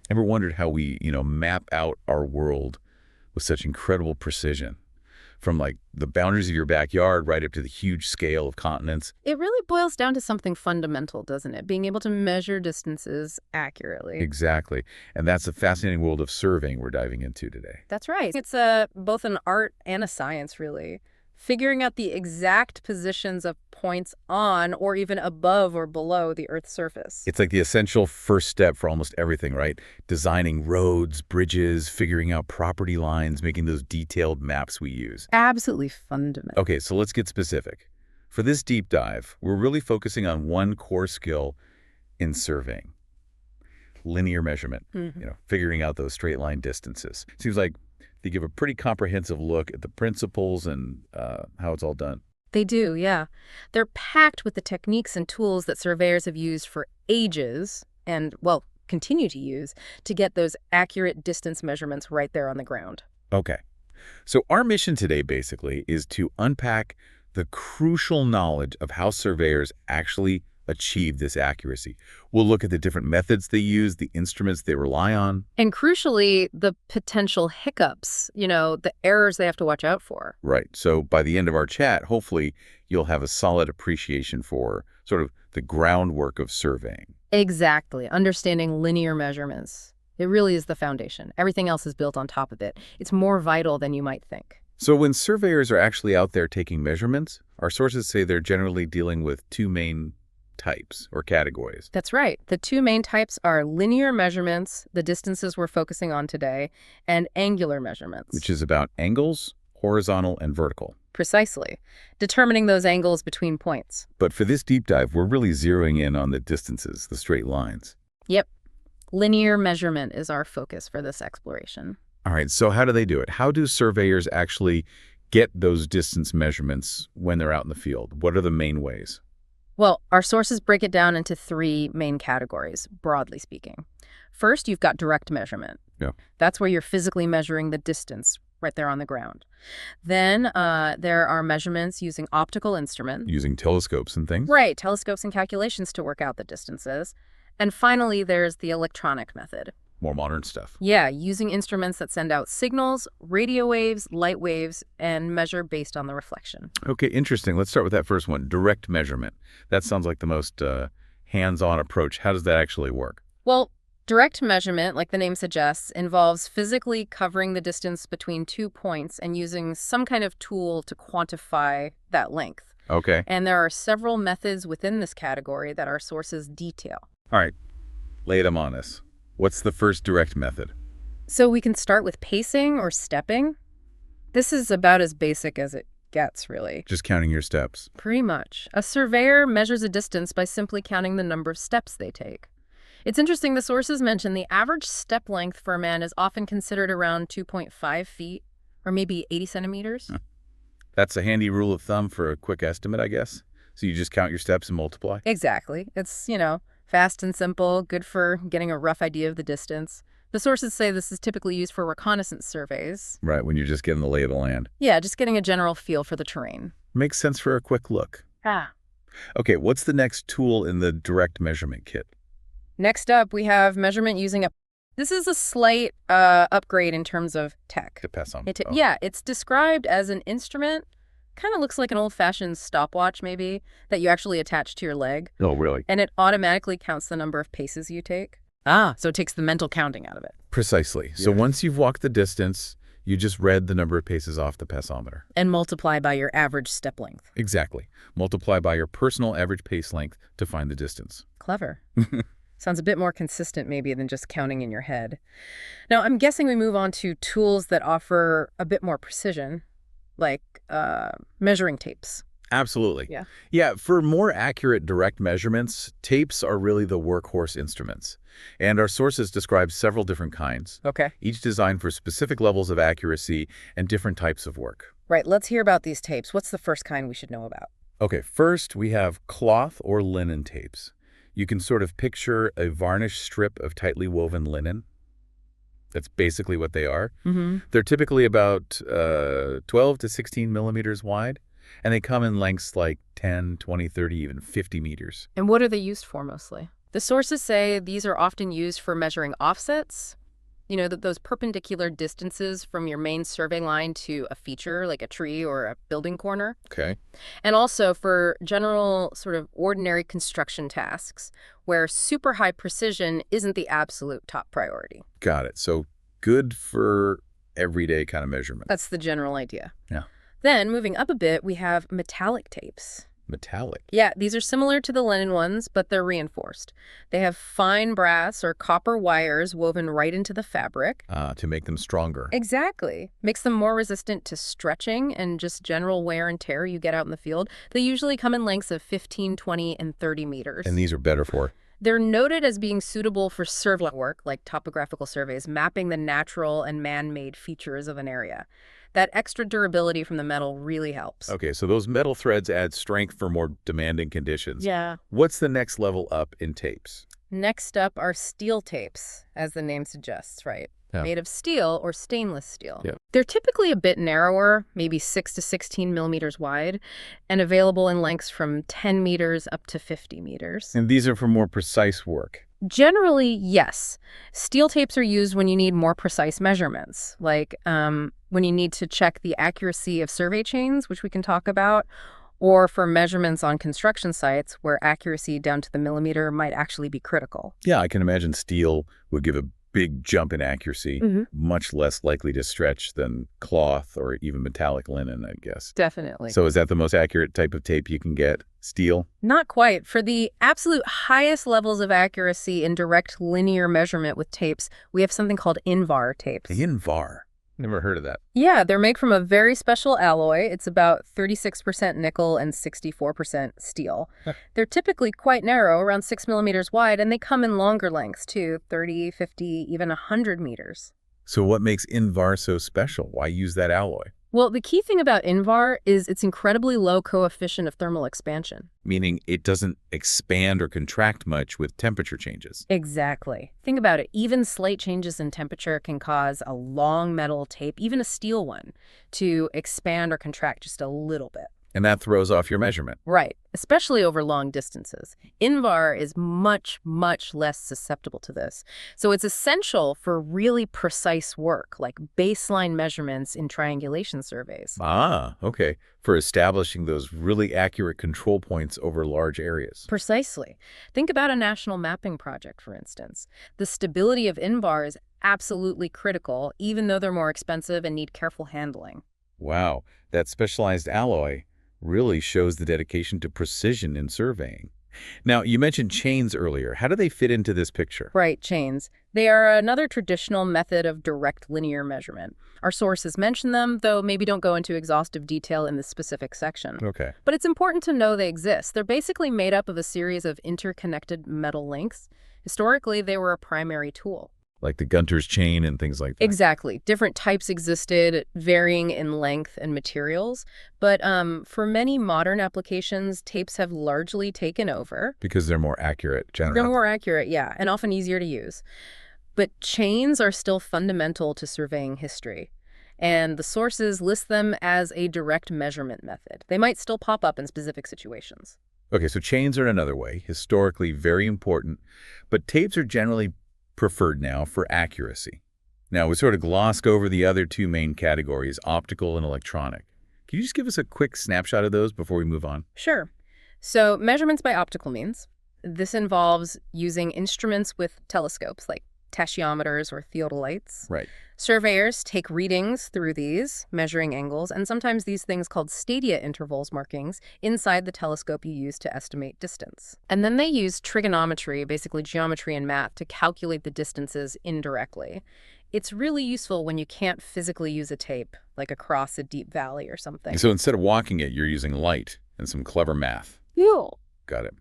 Ever wondered how we, map out our world with such incredible precision? From like the boundaries of your backyard right up to the huge scale of continents. It really boils down to something fundamental, doesn't it? Being able to measure distances accurately. Exactly. And that's a fascinating world of surveying we're diving into today. That's right. It's both an art and a science, really. Figuring out the exact positions of points on or even above or below the Earth's surface. It's like the essential first step for almost everything, right? Designing roads, bridges, figuring out property lines, making those detailed maps we use. Absolutely fundamental. Okay, so let's get specific. For this deep dive, we're really focusing on one core skill in surveying: linear measurement, figuring out those straight line distances. Seems like they give a pretty comprehensive look at the principles and how it's all done. They do, yeah. They're packed with the techniques and tools that surveyors have used for ages and, well, continue to use to get those accurate distance measurements right there on the ground. Okay, so our mission today basically is to unpack the crucial knowledge of how surveyors actually achieve this accuracy. We'll look at the different methods they use, the instruments they rely on. And crucially, the potential hiccups, the errors they have to watch out for. Right. So by the end of our chat, hopefully you'll have a solid appreciation for sort of the groundwork of surveying. Exactly. Understanding linear measurements. It really is the foundation. Everything else is built on top of it. It's more vital than you might think. So when surveyors are actually out there taking measurements, our sources say they're generally dealing with two main types or categories. That's right. The two main types are linear measurements, the distances we're focusing on today, and angular measurements. Which is about angles, horizontal and vertical. Precisely. Determining those angles between points. But for this deep dive, we're really zeroing in on the distances, the straight lines. Yep. Linear measurement is our focus for this exploration. All right, so how do they do it? How do surveyors actually get those distance measurements when they're out in the field? What are the main ways? Well, our sources break it down into three main categories, broadly speaking. First, you've got direct measurement. Yeah. That's where you're physically measuring the distance right there on the ground. Then there are measurements using optical instruments. Using telescopes and things? Right, telescopes and calculations to work out the distances. And finally, there's the electronic method. More modern stuff. Yeah, using instruments that send out signals, radio waves, light waves, and measure based on the reflection. Okay, interesting. Let's start with that first one, direct measurement. That sounds like the most hands-on approach. How does that actually work? Well, direct measurement, like the name suggests, involves physically covering the distance between 2 points and using some kind of tool to quantify that length. Okay. And there are several methods within this category that our sources detail. All right, lay them on us. What's the first direct method? So we can start with pacing or stepping. This is about as basic as it gets, really. Just counting your steps. Pretty much. A surveyor measures a distance by simply counting the number of steps they take. It's interesting, the sources mention the average step length for a man is often considered around 2.5 feet, or maybe 80 centimeters. That's a handy rule of thumb for a quick estimate, I guess. So you just count your steps and multiply? Exactly. It's, fast and simple, good for getting a rough idea of the distance. The sources say this is typically used for reconnaissance surveys. Right, when you're just getting the lay of the land. Yeah, just getting a general feel for the terrain. Makes sense for a quick look. Ah. Okay, what's the next tool in the direct measurement kit? Next up, we have measurement using a... This is a slight upgrade in terms of tech. To pass on. Yeah, it's described as an instrument. Kind of looks like an old-fashioned stopwatch, maybe, that you actually attach to your leg. Oh, really? And it automatically counts the number of paces you take. So it takes the mental counting out of it. Precisely. So once you've walked the distance, you just read the number of paces off the passometer. And multiply by your average step length. Exactly. Multiply by your personal average pace length to find the distance. Clever. Sounds a bit more consistent, maybe, than just counting in your head. Now, I'm guessing we move on to tools that offer a bit more precision, like measuring tapes. Absolutely. Yeah. Yeah, for more accurate direct measurements, tapes are really the workhorse instruments. And our sources describe several different kinds. Okay. Each designed for specific levels of accuracy and different types of work. Right, let's hear about these tapes. What's the first kind we should know about? Okay, first we have cloth or linen tapes. You can sort of picture a varnished strip of tightly woven linen. That's basically what they are. Mm-hmm. They're typically about 12 to 16 millimeters wide, and they come in lengths like 10, 20, 30, even 50 meters. And what are they used for mostly? The sources say these are often used for measuring offsets, those perpendicular distances from your main survey line to a feature like a tree or a building corner. Okay. And also for general sort of ordinary construction tasks where super high precision isn't the absolute top priority. Got it. So good for everyday kind of measurement. That's the general idea. Yeah. Then moving up a bit, we have metallic tapes. Metallic. Yeah, these are similar to the linen ones, but they're reinforced. They have fine brass or copper wires woven right into the fabric. To make them stronger. Exactly. Makes them more resistant to stretching and just general wear and tear you get out in the field. They usually come in lengths of 15, 20, and 30 meters. And these are better for? They're noted as being suitable for survey work, like topographical surveys, mapping the natural and man-made features of an area. That extra durability from the metal really helps. Okay, so those metal threads add strength for more demanding conditions. Yeah. What's the next level up in tapes? Next up are steel tapes, as the name suggests, right? Yeah. Made of steel or stainless steel. Yeah. They're typically a bit narrower, maybe 6 to 16 millimeters wide, and available in lengths from 10 meters up to 50 meters. And these are for more precise work. Generally, yes. Steel tapes are used when you need more precise measurements, like when you need to check the accuracy of survey chains, which we can talk about, or for measurements on construction sites where accuracy down to the millimeter might actually be critical. Yeah, I can imagine steel would give a big jump in accuracy, much less likely to stretch than cloth or even metallic linen, I guess. Definitely. So is that the most accurate type of tape you can get? Steel? Not quite. For the absolute highest levels of accuracy in direct linear measurement with tapes, we have something called INVAR tapes. INVAR? Never heard of that. Yeah, they're made from a very special alloy. It's about 36% nickel and 64% steel. They're typically quite narrow, around 6 millimeters wide, and they come in longer lengths too, 30, 50, even 100 meters. So what makes INVAR so special? Why use that alloy? Well, the key thing about INVAR is its incredibly low coefficient of thermal expansion. Meaning it doesn't expand or contract much with temperature changes. Exactly. Think about it. Even slight changes in temperature can cause a long metal tape, even a steel one, to expand or contract just a little bit. And that throws off your measurement. Right, especially over long distances. INVAR is much, much less susceptible to this. So it's essential for really precise work, like baseline measurements in triangulation surveys. Ah, okay. For establishing those really accurate control points over large areas. Precisely. Think about a national mapping project, for instance. The stability of INVAR is absolutely critical, even though they're more expensive and need careful handling. Wow, that specialized alloy really shows the dedication to precision in surveying. Now, you mentioned chains earlier. How do they fit into this picture? Right, chains. They are another traditional method of direct linear measurement. Our sources mention them, though maybe don't go into exhaustive detail in this specific section. Okay. But it's important to know they exist. They're basically made up of a series of interconnected metal links. Historically, they were a primary tool. Like the Gunter's chain and things like that. Exactly. Different types existed, varying in length and materials. But for many modern applications, tapes have largely taken over. Because they're more accurate, generally. They're more accurate, yeah, and often easier to use. But chains are still fundamental to surveying history. And the sources list them as a direct measurement method. They might still pop up in specific situations. Okay, so chains are another way, historically very important. But tapes are generally preferred now for accuracy. Now, we sort of glossed over the other two main categories, optical and electronic. Can you just give us a quick snapshot of those before we move on? Sure. So measurements by optical means. This involves using instruments with telescopes like tachyometers or theodolites. Right. Surveyors take readings through these, measuring angles, and sometimes these things called stadia intervals markings inside the telescope you use to estimate distance. And then they use trigonometry, basically geometry and math, to calculate the distances indirectly. It's really useful when you can't physically use a tape, like across a deep valley or something. So instead of walking it, you're using light and some clever math. Yeah. Got it.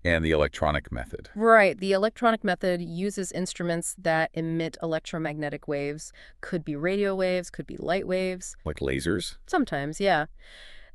And the electronic method. Right. The electronic method uses instruments that emit electromagnetic waves. Could be radio waves, could be light waves. Like lasers? Sometimes, yeah.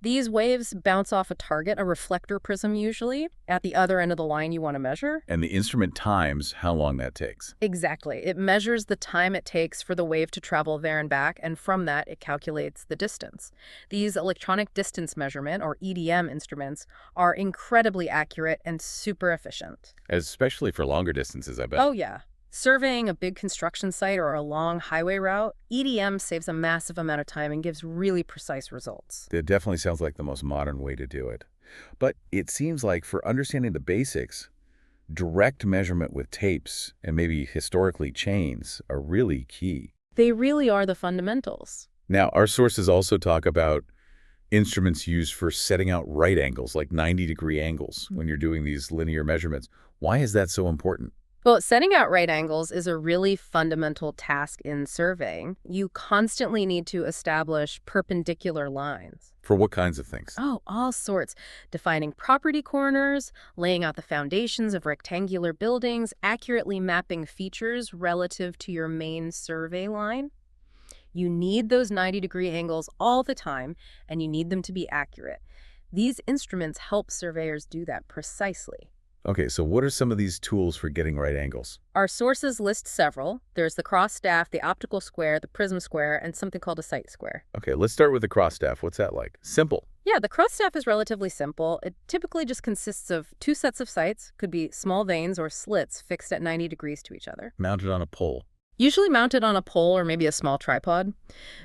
These waves bounce off a target, a reflector prism usually, at the other end of the line you want to measure. And the instrument times how long that takes. Exactly. It measures the time it takes for the wave to travel there and back, and from that, it calculates the distance. These electronic distance measurement, or EDM instruments, are incredibly accurate and super efficient. Especially for longer distances, I bet. Oh, yeah. Surveying a big construction site or a long highway route, EDM saves a massive amount of time and gives really precise results. It definitely sounds like the most modern way to do it. But it seems like for understanding the basics, direct measurement with tapes and maybe historically chains are really key. They really are the fundamentals. Now, our sources also talk about instruments used for setting out right angles, like 90-degree angles, when you're doing these linear measurements. Why is that so important? Well, setting out right angles is a really fundamental task in surveying. You constantly need to establish perpendicular lines. For what kinds of things? Oh, all sorts. Defining property corners, laying out the foundations of rectangular buildings, accurately mapping features relative to your main survey line. You need those 90-degree angles all the time, and you need them to be accurate. These instruments help surveyors do that precisely. Okay, so what are some of these tools for getting right angles? Our sources list several. There's the cross staff, the optical square, the prism square, and something called a sight square. Okay, let's start with the cross staff. What's that like? Simple. Yeah, the cross staff is relatively simple. It typically just consists of two sets of sights, could be small vanes or slits fixed at 90 degrees to each other. Mounted on a pole. Usually mounted on a pole or maybe a small tripod.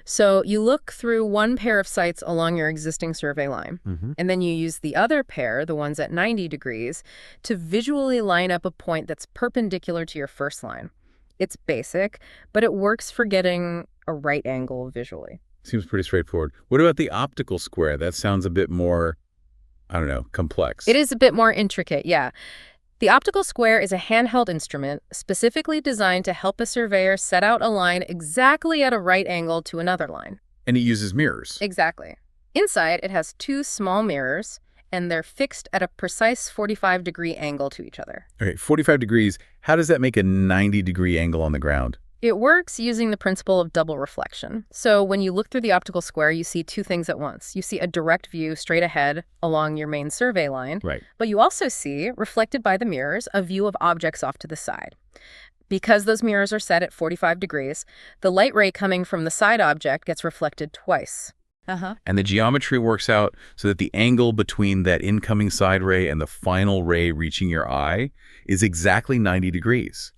So you look through one pair of sights along your existing survey line, and then you use the other pair, the ones at 90 degrees, to visually line up a point that's perpendicular to your first line. It's basic, but it works for getting a right angle visually. Seems pretty straightforward. What about the optical square? That sounds a bit more, I don't know, complex. It is a bit more intricate, yeah. The optical square is a handheld instrument specifically designed to help a surveyor set out a line exactly at a right angle to another line. And it uses mirrors. Exactly. Inside, it has two small mirrors, and they're fixed at a precise 45-degree angle to each other. Okay, 45 degrees. How does that make a 90-degree angle on the ground? It works using the principle of double reflection. So when you look through the optical square, you see two things at once. You see a direct view straight ahead along your main survey line. Right. But you also see, reflected by the mirrors, a view of objects off to the side. Because those mirrors are set at 45 degrees, the light ray coming from the side object gets reflected twice. And the geometry works out so that the angle between that incoming side ray and the final ray reaching your eye is exactly 90 degrees.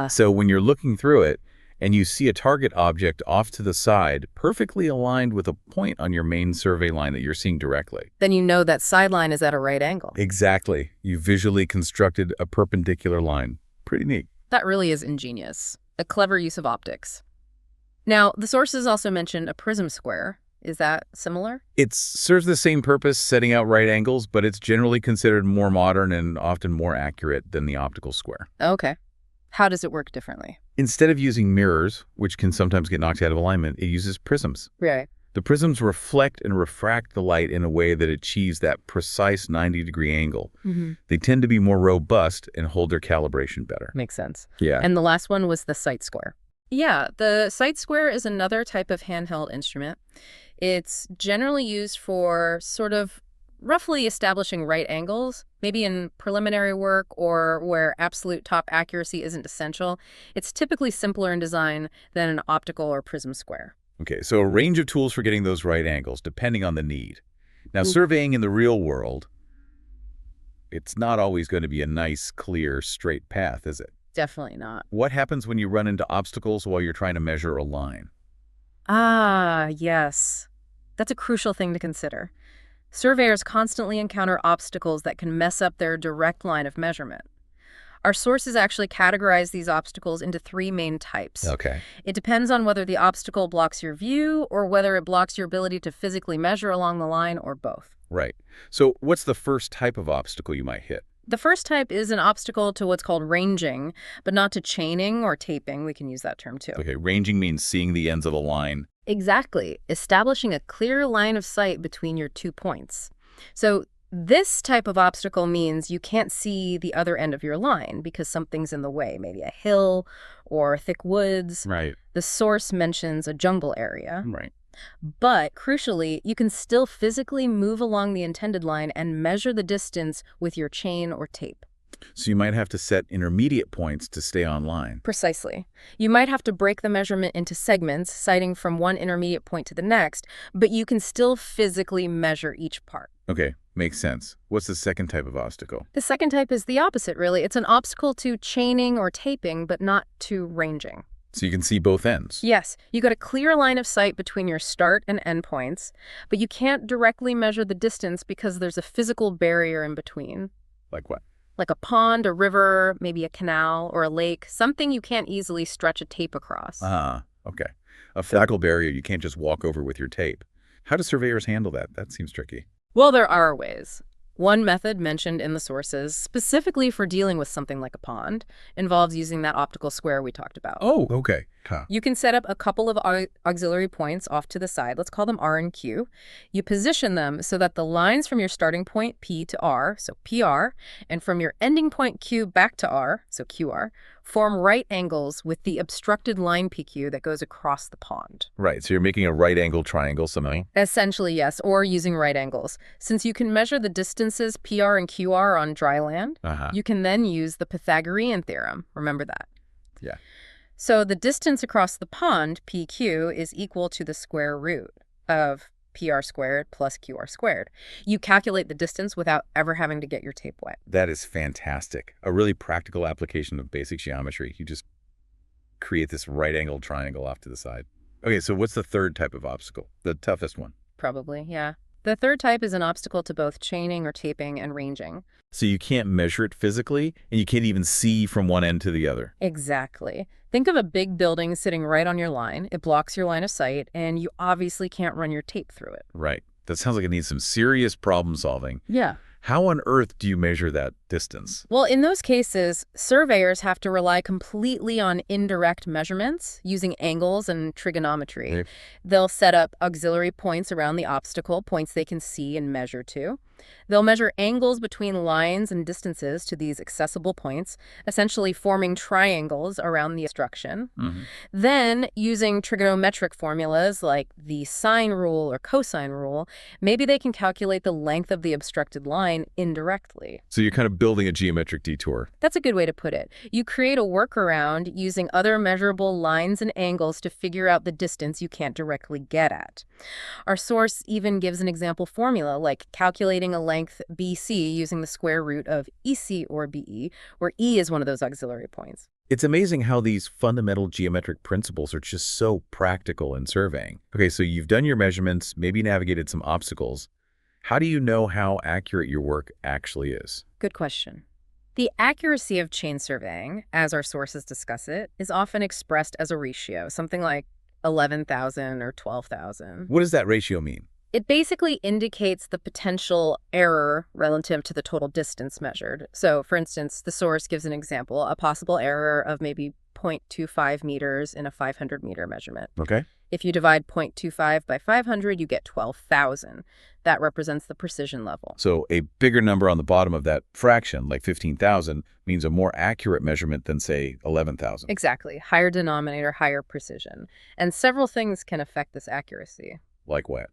So when you're looking through it, and you see a target object off to the side, perfectly aligned with a point on your main survey line that you're seeing directly. Then you know that sideline is at a right angle. Exactly. You visually constructed a perpendicular line. Pretty neat. That really is ingenious. A clever use of optics. Now, the sources also mentioned a prism square. Is that similar? It serves the same purpose, setting out right angles, but it's generally considered more modern and often more accurate than the optical square. Okay. How does it work differently? Instead of using mirrors, which can sometimes get knocked out of alignment, it uses prisms. Right. The prisms reflect and refract the light in a way that achieves that precise 90-degree angle. They tend to be more robust and hold their calibration better. Makes sense. Yeah. And the last one was the sight square. Yeah, the sight square is another type of handheld instrument. It's generally used for sort of roughly establishing right angles, maybe in preliminary work or where absolute top accuracy isn't essential. It's typically simpler in design than an optical or prism square. Okay, so a range of tools for getting those right angles, depending on the need. Now, surveying in the real world, it's not always going to be a nice, clear, straight path, is it? Definitely not. What happens when you run into obstacles while you're trying to measure a line? Ah, yes. That's a crucial thing to consider. Surveyors constantly encounter obstacles that can mess up their direct line of measurement. Our sources actually categorize these obstacles into three main types. Okay. It depends on whether the obstacle blocks your view or whether it blocks your ability to physically measure along the line, or both. Right. So what's the first type of obstacle you might hit? The first type is an obstacle to what's called ranging, but not to chaining or taping. We can use that term too. Okay, ranging means seeing the ends of a line. Exactly. Establishing a clear line of sight between your 2 points. So this type of obstacle means you can't see the other end of your line because something's in the way, maybe a hill or thick woods. Right. The source mentions a jungle area. Right. But crucially, you can still physically move along the intended line and measure the distance with your chain or tape. So you might have to set intermediate points to stay online. Precisely. You might have to break the measurement into segments, sighting from one intermediate point to the next, but you can still physically measure each part. Okay, makes sense. What's the second type of obstacle? The second type is the opposite, really. It's an obstacle to chaining or taping, but not to ranging. So you can see both ends. Yes, you got a clear line of sight between your start and end points, but you can't directly measure the distance because there's a physical barrier in between. Like what? Like a pond, a river, maybe a canal, or a lake, something you can't easily stretch a tape across. Ah, okay. A physical barrier you can't just walk over with your tape. How do surveyors handle that? That seems tricky. Well, there are ways. One method mentioned in the sources, specifically for dealing with something like a pond, involves using that optical square we talked about. Oh, okay. Huh. You can set up a couple of auxiliary points off to the side. Let's call them R and Q. You position them so that the lines from your starting point P to R, so PR, and from your ending point Q back to R, so QR, form right angles with the obstructed line PQ that goes across the pond. Right, so you're making a right-angled triangle, something. Essentially, yes, or using right angles. Since you can measure the distances PR and QR on dry land, you can then use the Pythagorean theorem. Remember that? Yeah. So the distance across the pond, PQ, is equal to the square root of PR squared plus QR squared. You calculate the distance without ever having to get your tape wet. That is fantastic. A really practical application of basic geometry. You just create this right-angled triangle off to the side. Okay, so what's the third type of obstacle? The toughest one? Probably, yeah. The third type is an obstacle to both chaining or taping and ranging. So you can't measure it physically, and you can't even see from one end to the other. Exactly. Think of a big building sitting right on your line. It blocks your line of sight, and you obviously can't run your tape through it. Right. That sounds like it needs some serious problem solving. Yeah. How on earth do you measure that distance? Well, in those cases, surveyors have to rely completely on indirect measurements using angles and trigonometry. Okay. They'll set up auxiliary points around the obstacle, points they can see and measure to. They'll measure angles between lines and distances to these accessible points, essentially forming triangles around the obstruction. Then, using trigonometric formulas like the sine rule or cosine rule, maybe they can calculate the length of the obstructed line indirectly. So you're kind of building a geometric detour. That's a good way to put it. You create a workaround using other measurable lines and angles to figure out the distance you can't directly get at. Our source even gives an example formula, like calculating a length BC using the square root of EC or BE, where E is one of those auxiliary points. It's amazing how these fundamental geometric principles are just so practical in surveying. Okay, so you've done your measurements, maybe navigated some obstacles. How do you know how accurate your work actually is? Good question. The accuracy of chain surveying, as our sources discuss it, is often expressed as a ratio, something like 11,000 or 12,000. What does that ratio mean? It basically indicates the potential error relative to the total distance measured. So, for instance, the source gives an example, a possible error of maybe 0.25 meters in a 500-meter measurement. Okay. If you divide 0.25 by 500, you get 12,000. That represents the precision level. So a bigger number on the bottom of that fraction, like 15,000, means a more accurate measurement than, say, 11,000. Exactly. Higher denominator, higher precision. And several things can affect this accuracy. Like what?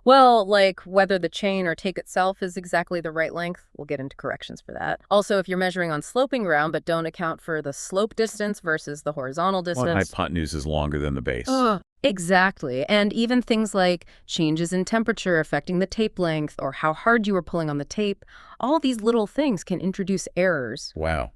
Well, like whether the chain or tape itself is exactly the right length. We'll get into corrections for that. Also, if you're measuring on sloping ground but don't account for the slope distance versus the horizontal distance. Well, hypotenuse is longer than the base. Exactly. And even things like changes in temperature affecting the tape length or how hard you were pulling on the tape, all these little things can introduce errors. Wow.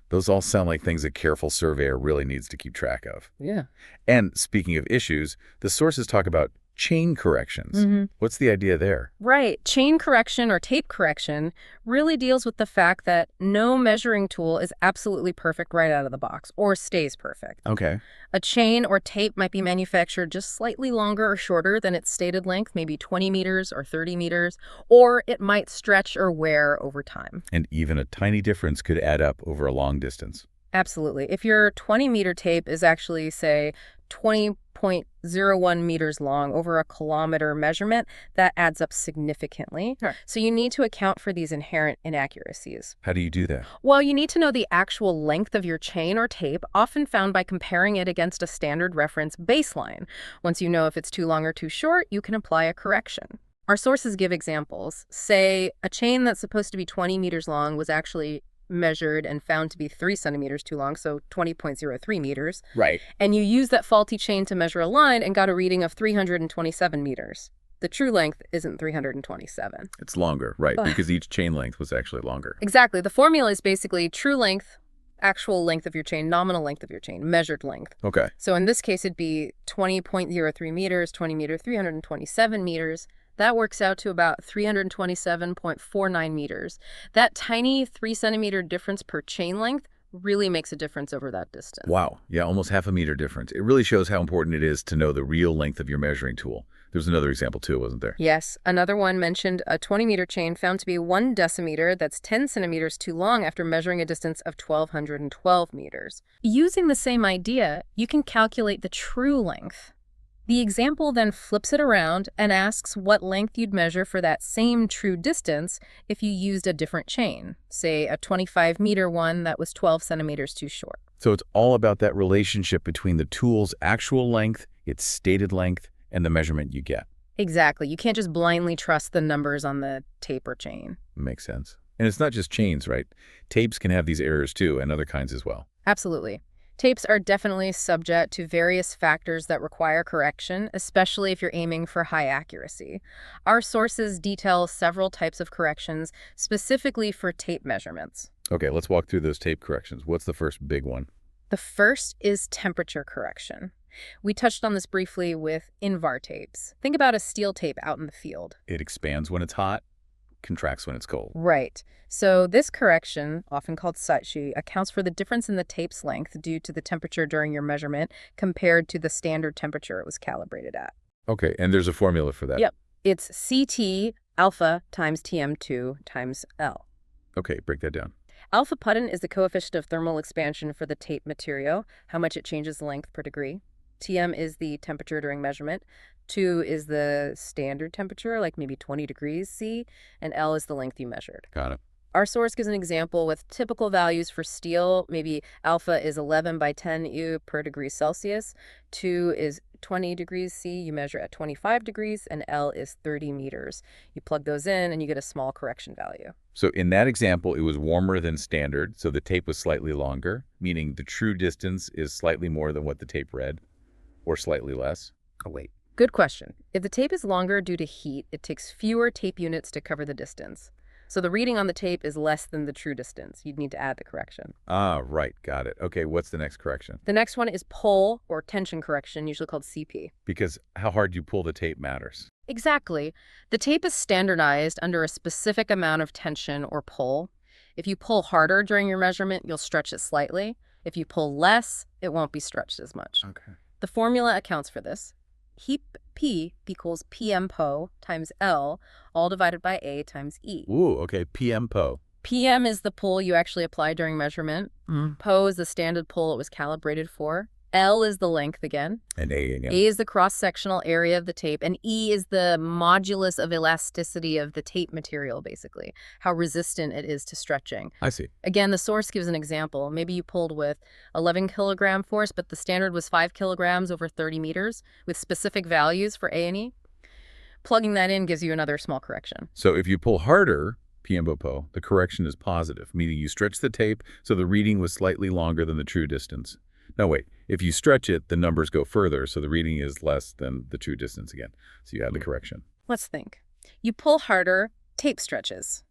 Those all sound like things a careful surveyor really needs to keep track of. Yeah. And speaking of issues, the sources talk about chain corrections. What's the idea there? Right. Chain correction or tape correction really deals with the fact that no measuring tool is absolutely perfect right out of the box or stays perfect. Okay. A chain or tape might be manufactured just slightly longer or shorter than its stated length, maybe 20 meters or 30 meters, or it might stretch or wear over time. And even a tiny difference could add up over a long distance. Absolutely. If your 20-meter tape is actually, say, 20.01 meters long over a kilometer measurement, that adds up significantly. Sure. So you need to account for these inherent inaccuracies. How do you do that? Well, you need to know the actual length of your chain or tape, often found by comparing it against a standard reference baseline. Once you know if it's too long or too short, you can apply a correction. Our sources give examples. Say a chain that's supposed to be 20 meters long was actually measured and found to be 3 centimeters too long, so 20.03 meters. Right. And you use that faulty chain to measure a line and got a reading of 327 meters. The true length isn't 327. It's longer, right, because each chain length was actually longer. Exactly. The formula is basically true length, actual length of your chain, nominal length of your chain, measured length. Okay. So in this case, it'd be 20.03 meters, 20 meters, 327 meters. That works out to about 327.49 meters. That tiny 3-centimeter difference per chain length really makes a difference over that distance. Wow. Yeah, almost half a meter difference. It really shows how important it is to know the real length of your measuring tool. There's another example too, wasn't there? Yes. Another one mentioned a 20-meter chain found to be 1 decimeter, that's 10 centimeters too long after measuring a distance of 1,212 meters. Using the same idea, you can calculate the true length. The example then flips it around and asks what length you'd measure for that same true distance if you used a different chain, say a 25-meter one that was 12 centimeters too short. So it's all about that relationship between the tool's actual length, its stated length, and the measurement you get. Exactly. You can't just blindly trust the numbers on the tape or chain. Makes sense. And it's not just chains, right? Tapes can have these errors too, and other kinds as well. Absolutely. Tapes are definitely subject to various factors that require correction, especially if you're aiming for high accuracy. Our sources detail several types of corrections specifically for tape measurements. Okay, let's walk through those tape corrections. What's the first big one? The first is temperature correction. We touched on this briefly with invar tapes. Think about a steel tape out in the field. It expands when it's hot, contracts when it's cold. Right. So this correction, often called Sachi, accounts for the difference in the tape's length due to the temperature during your measurement compared to the standard temperature it was calibrated at. Okay, and there's a formula for that. Yep. It's CT alpha times TM2 times L. Okay, break that down. Alpha Puttin is the coefficient of thermal expansion for the tape material, how much it changes length per degree. TM is the temperature during measurement. 2 is the standard temperature, like maybe 20 degrees C, and L is the length you measured. Got it. Our source gives an example with typical values for steel. Maybe alpha is 11 by 10 U per degree Celsius. 2 is 20 degrees C, you measure at 25 degrees, and L is 30 meters. You plug those in and you get a small correction value. So in that example, it was warmer than standard, so the tape was slightly longer, meaning the true distance is slightly more than what the tape read, or slightly less. Oh, wait. Good question. If the tape is longer due to heat, it takes fewer tape units to cover the distance. So the reading on the tape is less than the true distance. You'd need to add the correction. Ah, right. Got it. Okay, what's the next correction? The next one is pull or tension correction, usually called CP. Because how hard you pull the tape matters. Exactly. The tape is standardized under a specific amount of tension or pull. If you pull harder during your measurement, you'll stretch it slightly. If you pull less, it won't be stretched as much. Okay. The formula accounts for this. Heap P equals PM PO times L, all divided by A times E. Ooh, okay, PM PO. PM is the pull you actually apply during measurement. PO is the standard pull it was calibrated for. L is the length again. And A again. A is the cross-sectional area of the tape. And E is the modulus of elasticity of the tape material, basically, how resistant it is to stretching. I see. Again, the source gives an example. Maybe you pulled with 11 kilogram force, but the standard was 5 kilograms over 30 meters with specific values for A and E. Plugging that in gives you another small correction. So if you pull harder, PM PO, the correction is positive, meaning you stretch the tape so the reading was slightly longer than the true distance. No, wait. If you stretch it, the numbers go further, so the reading is less than the true distance again. So you add the correction. Let's think. You pull harder, tape stretches.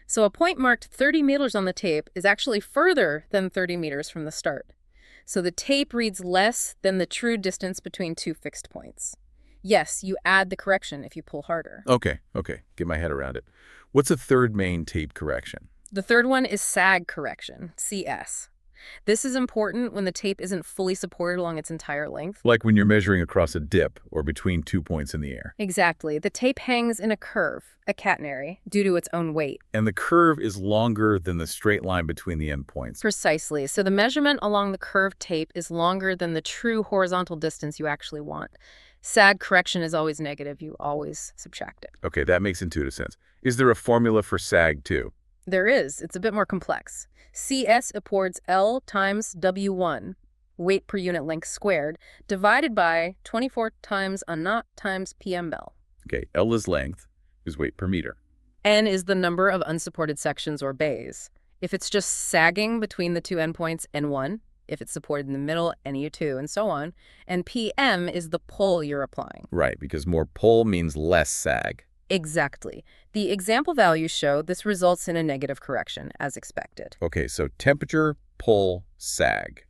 So a point marked 30 meters on the tape is actually further than 30 meters from the start. So the tape reads less than the true distance between two fixed points. Yes, you add the correction if you pull harder. Okay. Get my head around it. What's a third main tape correction? The third one is sag correction, CS. This is important when the tape isn't fully supported along its entire length. Like when you're measuring across a dip or between 2 points in the air. Exactly. The tape hangs in a curve, a catenary, due to its own weight. And the curve is longer than the straight line between the endpoints. Precisely. So the measurement along the curved tape is longer than the true horizontal distance you actually want. Sag correction is always negative. You always subtract it. Okay, that makes intuitive sense. Is there a formula for sag too? There is. It's a bit more complex. CS equals L times W1, weight per unit length squared, divided by 24 times a knot times PM bell. Okay, L is length, is weight per meter. N is the number of unsupported sections or bays. If it's just sagging between the two endpoints, N1. If it's supported in the middle, NU2, and so on. And PM is the pull you're applying. Right, because more pull means less sag. Exactly. The example values show this results in a negative correction, as expected. Okay, so temperature, pull, sag.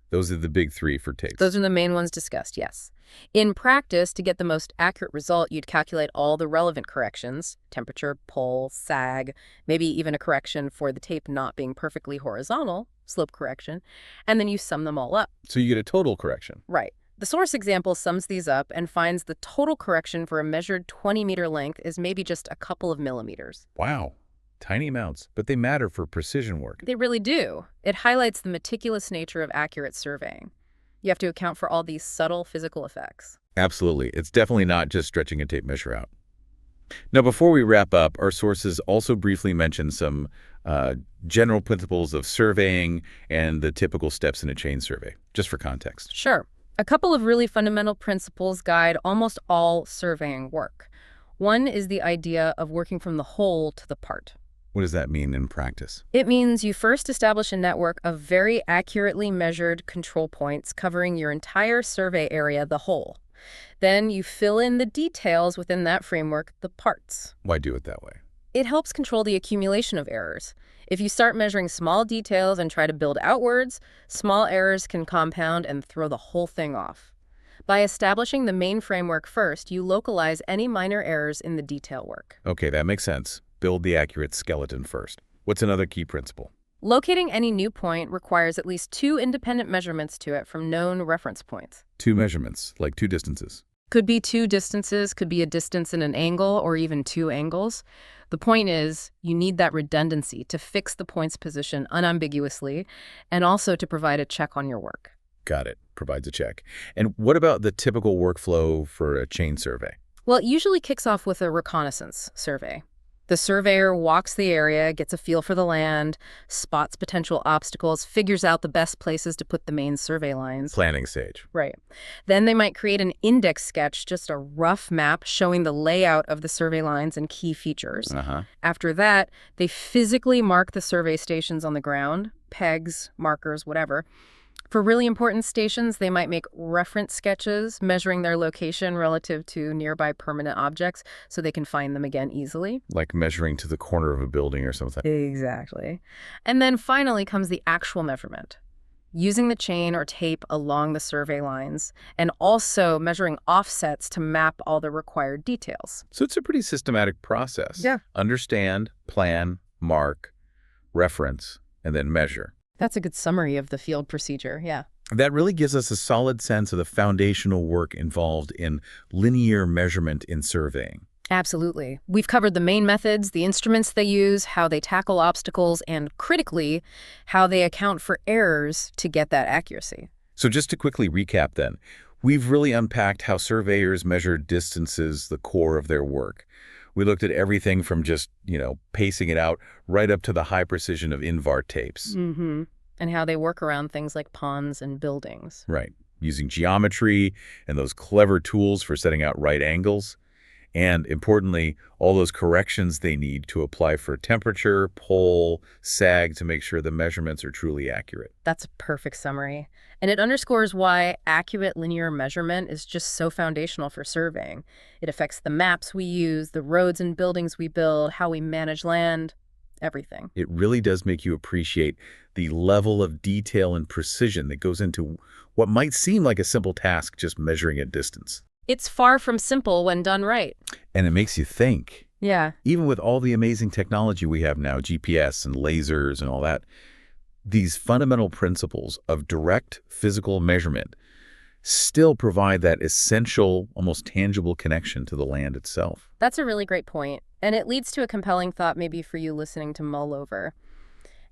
Those are the big three for tapes. Those are the main ones discussed, yes. In practice, to get the most accurate result, you'd calculate all the relevant corrections, temperature, pull, sag, maybe even a correction for the tape not being perfectly horizontal, slope correction, and then you sum them all up. So you get a total correction. Right. The source example sums these up and finds the total correction for a measured 20-meter length is maybe just a couple of millimeters. Wow. Tiny amounts, but they matter for precision work. They really do. It highlights the meticulous nature of accurate surveying. You have to account for all these subtle physical effects. Absolutely. It's definitely not just stretching a tape measure out. Now, before we wrap up, our sources also briefly mention some general principles of surveying and the typical steps in a chain survey, just for context. Sure. A couple of really fundamental principles guide almost all surveying work. One is the idea of working from the whole to the part. What does that mean in practice? It means you first establish a network of very accurately measured control points covering your entire survey area, the whole. Then you fill in the details within that framework, the parts. Why do it that way? It helps control the accumulation of errors. If you start measuring small details and try to build outwards, small errors can compound and throw the whole thing off. By establishing the main framework first, you localize any minor errors in the detail work. Okay, that makes sense. Build the accurate skeleton first. What's another key principle? Locating any new point requires at least 2 independent measurements to it from known reference points. 2 measurements, like 2 distances. Could be 2 distances, could be a distance and an angle, or even 2 angles. The point is, you need that redundancy to fix the point's position unambiguously and also to provide a check on your work. Got it. Provides a check. And what about the typical workflow for a chain survey? Well, it usually kicks off with a reconnaissance survey. The surveyor walks the area, gets a feel for the land, spots potential obstacles, figures out the best places to put the main survey lines. Planning stage. Right. Then they might create an index sketch, just a rough map showing the layout of the survey lines and key features. After that, they physically mark the survey stations on the ground, pegs, markers, whatever. For really important stations, they might make reference sketches measuring their location relative to nearby permanent objects so they can find them again easily. Like measuring to the corner of a building or something. Exactly. And then finally comes the actual measurement, using the chain or tape along the survey lines and also measuring offsets to map all the required details. So it's a pretty systematic process. Yeah. Understand, plan, mark, reference, and then measure. That's a good summary of the field procedure, yeah. That really gives us a solid sense of the foundational work involved in linear measurement in surveying. Absolutely. We've covered the main methods, the instruments they use, how they tackle obstacles, and critically, how they account for errors to get that accuracy. So just to quickly recap then, we've really unpacked how surveyors measure distances, the core of their work. We looked at everything from just, pacing it out right up to the high precision of INVAR tapes. Mm-hmm. And how they work around things like ponds and buildings. Right. Using geometry and those clever tools for setting out right angles. And importantly, all those corrections they need to apply for temperature, pull, sag to make sure the measurements are truly accurate. That's a perfect summary. And it underscores why accurate linear measurement is just so foundational for surveying. It affects the maps we use, the roads and buildings we build, how we manage land, everything. It really does make you appreciate the level of detail and precision that goes into what might seem like a simple task, just measuring a distance. It's far from simple when done right. And it makes you think. Yeah. Even with all the amazing technology we have now, GPS and lasers and all that, these fundamental principles of direct physical measurement still provide that essential, almost tangible connection to the land itself. That's a really great point, and it leads to a compelling thought maybe for you listening to mull over.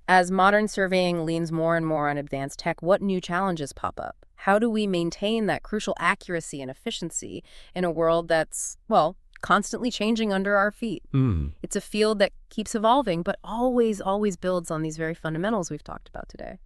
As modern surveying leans more and more on advanced tech, what new challenges pop up? How do we maintain that crucial accuracy and efficiency in a world that's, well, constantly changing under our feet? It's a field that keeps evolving, but always builds on these very fundamentals we've talked about today.